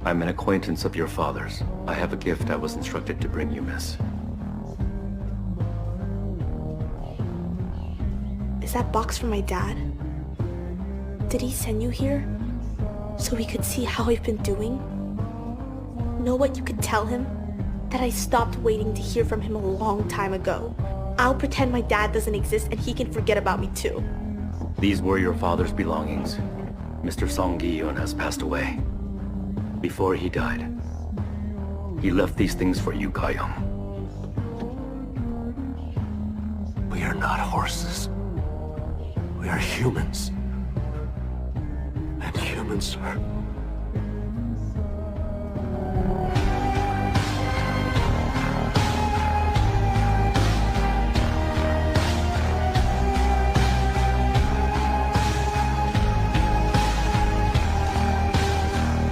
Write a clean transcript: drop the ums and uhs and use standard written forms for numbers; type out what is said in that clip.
I'm an acquaintance of your father's. I have a gift I was instructed to bring you, miss. Is that box for my dad? Did he send you here? So he could see how I've been doing? Know what you could tell him? That I stopped waiting to hear from him a long time ago. I'll pretend my dad doesn't exist and he can forget about me too. These were your father's belongings. Mr. Song Gi-yun has passed away. Before he died, he left these things for you, Ga-young. We are not horses. We are humans. And humans are